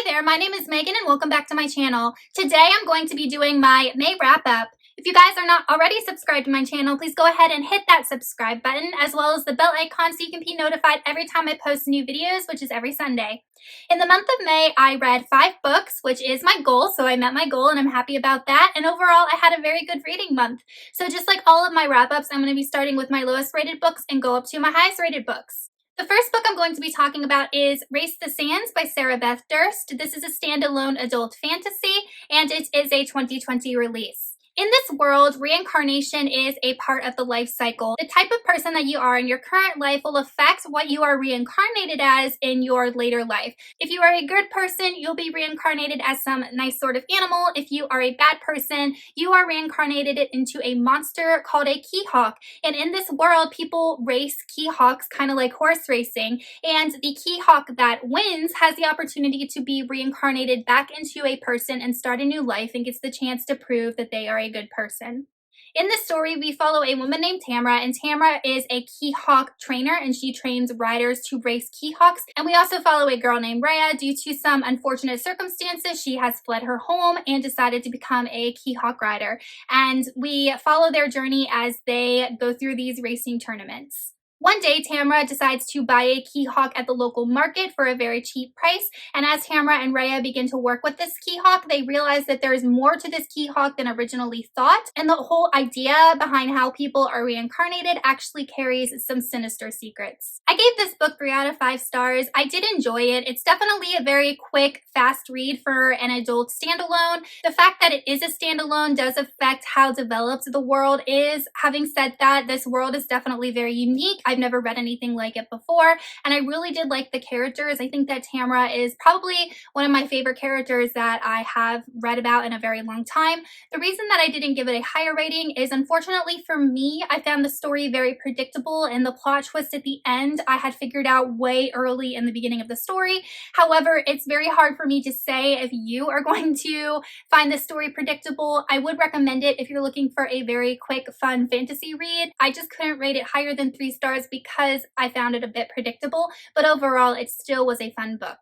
Hey there, my name is Megan and welcome back to my channel. Today I'm going to be doing my May wrap up. If you guys are not already subscribed to my channel, please go ahead and hit that subscribe button as well as the bell icon so you can be notified every time I post new videos, which is every Sunday. In the month of May, I read 5 books, which is my goal, so I met my goal and I'm happy about that. And overall, I had a very good reading month. So just like all of my wrap-ups, I'm going to be starting with my lowest rated books and go up to my highest rated books. The first book I'm going to be talking about is Race the Sands by Sarah Beth Durst. This is a standalone adult fantasy, and it is a 2020 release. In this world, reincarnation is a part of the life cycle. The type of person that you are in your current life will affect what you are reincarnated as in your later life. If you are a good person, you'll be reincarnated as some nice sort of animal. If you are a bad person, you are reincarnated into a monster called a Keyhawk. And in this world, people race Keyhawks kind of like horse racing. And the Keyhawk that wins has the opportunity to be reincarnated back into a person and start a new life and gets the chance to prove that they are a good person. In this story, we follow a woman named Tamara, and Tamara is a Keyhawk trainer, and she trains riders to race Keyhawks. And we also follow a girl named Rhea. Due to some unfortunate circumstances, she has fled her home and decided to become a Keyhawk rider. And we follow their journey as they go through these racing tournaments. One day, Tamara decides to buy a Keyhawk at the local market for a very cheap price, and as Tamara and Rhea begin to work with this Keyhawk, they realize that there is more to this Keyhawk than originally thought, and the whole idea behind how people are reincarnated actually carries some sinister secrets. I gave this book 3 out of 5 stars. I did enjoy it. It's definitely a very quick, fast read for an adult standalone. The fact that it is a standalone does affect how developed the world is. Having said that, this world is definitely very unique. I've never read anything like it before, and I really did like the characters. I think that Tamara is probably one of my favorite characters that I have read about in a very long time. The reason that I didn't give it a higher rating is, unfortunately for me, I found the story very predictable, and the plot twist at the end I had figured out way early in the beginning of the story. However, it's very hard for me to say if you are going to find this story predictable. I would recommend it if you're looking for a very quick, fun fantasy read. I just couldn't rate it higher than 3 stars because I found it a bit predictable, but overall it still was a fun book.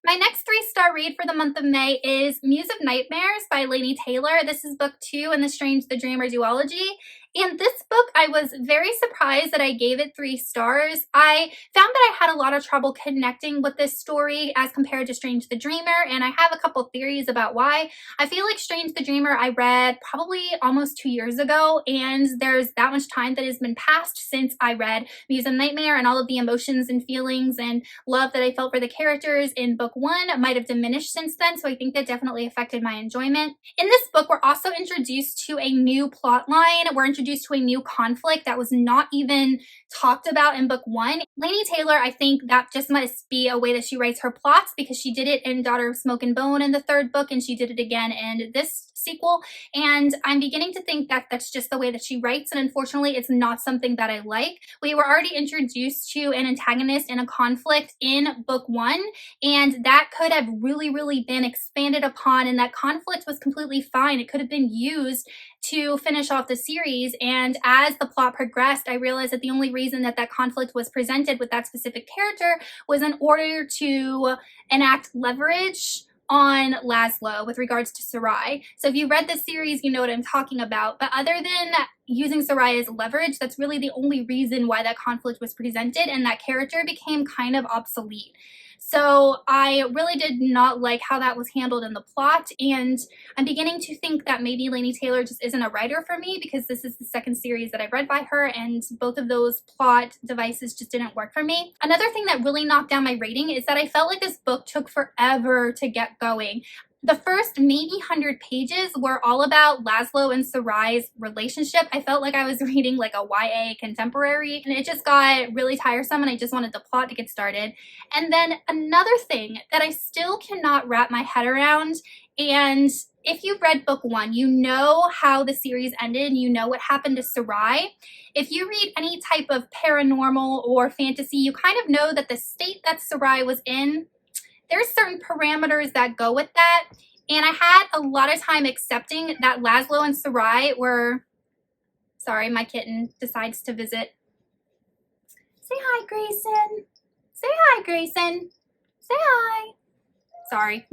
My next 3-star read for the month of May is Muse of Nightmares by Laini Taylor. This is book 2 in the Strange the Dreamer duology. And this book, I was very surprised that I gave it 3 stars. I found that I had a lot of trouble connecting with this story as compared to Strange the Dreamer, and I have a couple theories about why. I feel like Strange the Dreamer I read probably almost 2 years ago, and there's that much time that has been passed since I read Muse of Nightmare, and all of the emotions and feelings and love that I felt for the characters in book 1 might have diminished since then, so I think that definitely affected my enjoyment. In this book, we're also introduced to a new plot line. We're introduced to a new conflict that was not even talked about in book 1. Laini Taylor, I think that just must be a way that she writes her plots, because she did it in Daughter of Smoke and Bone in the 3rd book, and she did it again in this sequel, and I'm beginning to think that that's just the way that she writes, and unfortunately it's not something that I like. We were already introduced to an antagonist in a conflict in book 1, and that could have really been expanded upon, and that conflict was completely fine. It could have been used to finish off the series, and as the plot progressed, I realized that the only reason that that conflict was presented with that specific character was in order to enact leverage on Laszlo with regards to Sarai. So if you read this series, you know what I'm talking about. But other than using Sarai as leverage, that's really the only reason why that conflict was presented, and that character became kind of obsolete. So I really did not like how that was handled in the plot, and I'm beginning to think that maybe Laini Taylor just isn't a writer for me, because this is the 2nd series that I've read by her, and both of those plot devices just didn't work for me. Another thing that really knocked down my rating is that I felt like this book took forever to get going. The first maybe 100 pages were all about Laszlo and Sarai's relationship. I felt like I was reading like a YA contemporary, and it just got really tiresome, and I just wanted the plot to get started. And then another thing that I still cannot wrap my head around, and if you've read book 1, you know how the series ended, and you know what happened to Sarai. If you read any type of paranormal or fantasy, you kind of know that the state that Sarai was in, there's certain parameters that go with that, and I had a lot of time accepting that Laszlo and Sarai were... Sorry, my kitten decides to visit. Say hi, Grayson. Say hi, Grayson. Say hi. Sorry.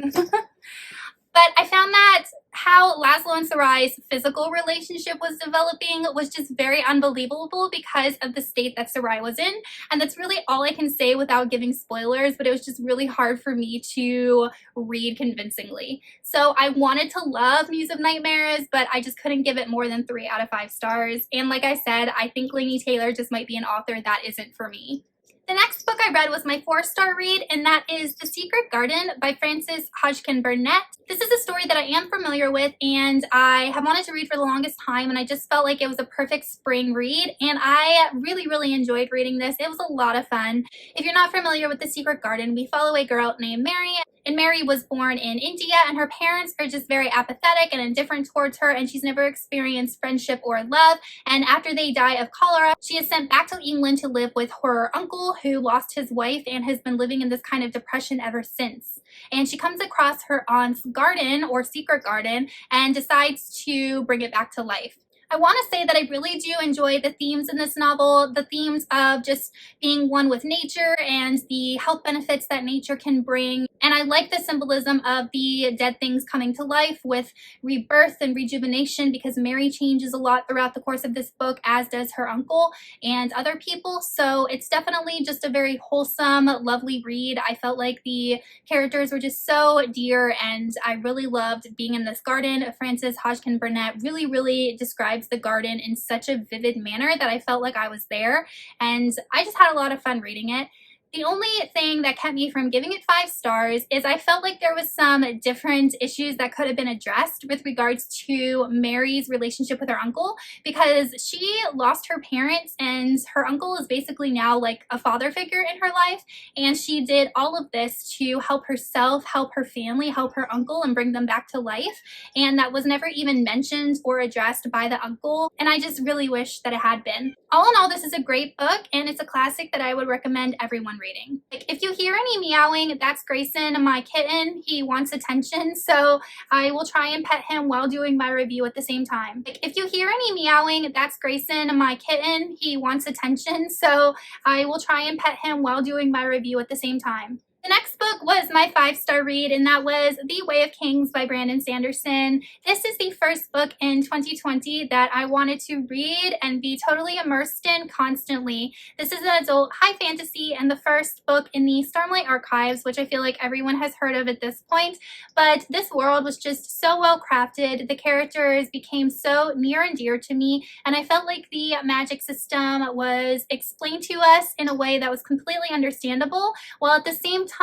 But I found that how Laszlo and Sarai's physical relationship was developing was just very unbelievable because of the state that Sarai was in. And that's really all I can say without giving spoilers, but it was just really hard for me to read convincingly. So I wanted to love Muse of Nightmares, but I just couldn't give it more than 3 out of 5 stars. And like I said, I think Laini Taylor just might be an author that isn't for me. The next book I read was my 4-star read, and that is The Secret Garden by Frances Hodgson Burnett. This is a story that I am familiar with and I have wanted to read for the longest time, and I just felt like it was a perfect spring read, and I really enjoyed reading this. It was a lot of fun. If you're not familiar with The Secret Garden, we follow a girl named Mary, and Mary was born in India, and her parents are just very apathetic and indifferent towards her, and she's never experienced friendship or love. And after they die of cholera, she is sent back to England to live with her uncle, who lost his wife and has been living in this kind of depression ever since. And she comes across her aunt's garden, or secret garden, and decides to bring it back to life. I want to say that I really do enjoy the themes in this novel, the themes of just being one with nature and the health benefits that nature can bring. And I like the symbolism of the dead things coming to life with rebirth and rejuvenation, because Mary changes a lot throughout the course of this book, as does her uncle and other people. So it's definitely just a very wholesome, lovely read. I felt like the characters were just so dear, and I really loved being in this garden. Frances Hodgson Burnett really describes the garden in such a vivid manner that I felt like I was there, and I just had a lot of fun reading it. The only thing that kept me from giving it 5 stars is I felt like there was some different issues that could have been addressed with regards to Mary's relationship with her uncle, because she lost her parents and her uncle is basically now like a father figure in her life, and she did all of this to help herself, help her family, help her uncle, and bring them back to life, and that was never even mentioned or addressed by the uncle, and I just really wish that it had been. All in all, this is a great book, and it's a classic that I would recommend everyone reading. Like, if you hear any meowing, that's Grayson, my kitten. He wants attention, so I will try and pet him while doing my review at the same time. Like, if you hear any meowing, that's Grayson, my kitten. He wants attention, so I will try and pet him while doing my review at the same time. The next book was my 5-star read, and that was The Way of Kings by Brandon Sanderson. This is the first book in 2020 that I wanted to read and be totally immersed in constantly. This is an adult high fantasy and the first book in the Stormlight Archives, which I feel like everyone has heard of at this point, but this world was just so well crafted. The characters became so near and dear to me, and I felt like the magic system was explained to us in a way that was completely understandable, while at the same time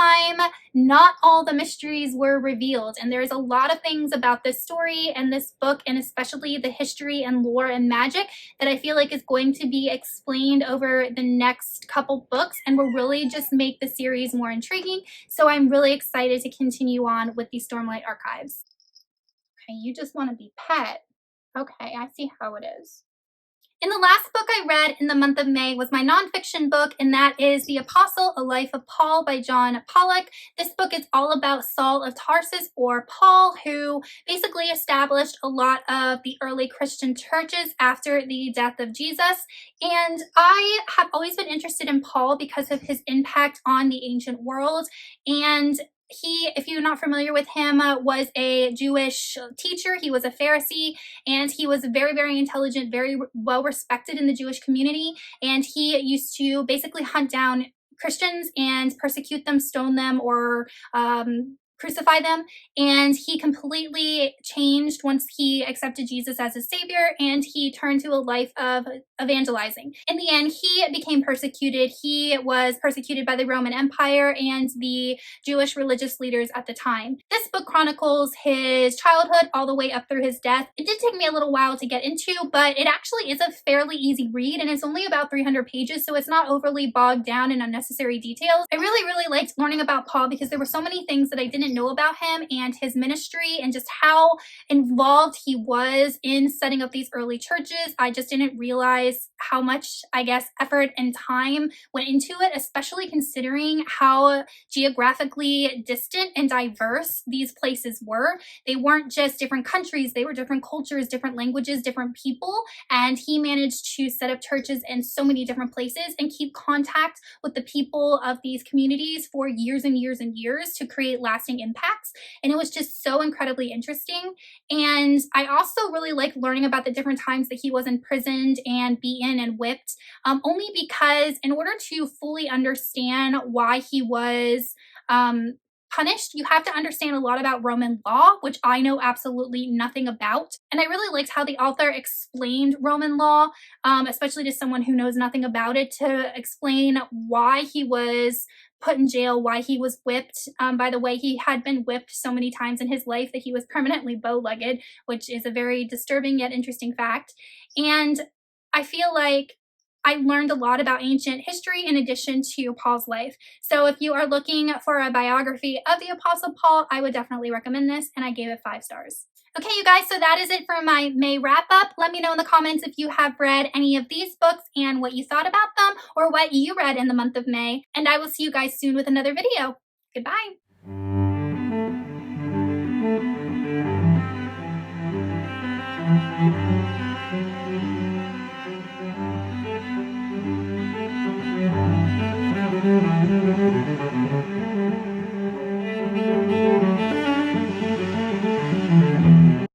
not all the mysteries were revealed. And there's a lot of things about this story and this book, and especially the history and lore and magic, that I feel like is going to be explained over the next couple books and will really just make the series more intriguing. So I'm really excited to continue on with the Stormlight Archives. Okay, you just want to be pet. Okay, I see how it is. And the last book I read in the month of May was my nonfiction book, and that is The Apostle, A Life of Paul by John Pollock. This book is all about Saul of Tarsus, or Paul, who basically established a lot of the early Christian churches after the death of Jesus. And I have always been interested in Paul because of his impact on the ancient world. And he, if you're not familiar with him, was a Jewish teacher. He was a Pharisee, and he was very intelligent, very well respected in the Jewish community. And he used to basically hunt down Christians and persecute them, stone them, or crucify them. And he completely changed once he accepted Jesus as his savior, and he turned to a life of evangelizing. In the end, he became persecuted. He was persecuted by the Roman Empire and the Jewish religious leaders at the time. This book chronicles his childhood all the way up through his death. It did take me a little while to get into, but it actually is a fairly easy read, and it's only about 300 pages, so it's not overly bogged down in unnecessary details. I really liked learning about Paul because there were so many things that I didn't know about him and his ministry and just how involved he was in setting up these early churches. I just didn't realize how much, I guess, effort and time went into it, especially considering how geographically distant and diverse these places were. They weren't just different countries, they were different cultures, different languages, different people, and he managed to set up churches in so many different places and keep contact with the people of these communities for years and years and years to create lasting lasting impacts. And it was just so incredibly interesting. And I also really like learning about the different times that he was imprisoned and beaten and whipped, only because in order to fully understand why he was punished, you have to understand a lot about Roman law, which I know absolutely nothing about. And I really liked how the author explained Roman law, especially to someone who knows nothing about it, to explain why he was put in jail, why he was whipped. By the way, he had been whipped so many times in his life that he was permanently bow-legged, which is a very disturbing yet interesting fact. And I feel like I learned a lot about ancient history in addition to Paul's life. So if you are looking for a biography of the Apostle Paul, I would definitely recommend this, and I gave it 5 stars. Okay, you guys, so that is it for my May wrap-up. Let me know in the comments if you have read any of these books and what you thought about them, or what you read in the month of May. And I will see you guys soon with another video. Goodbye.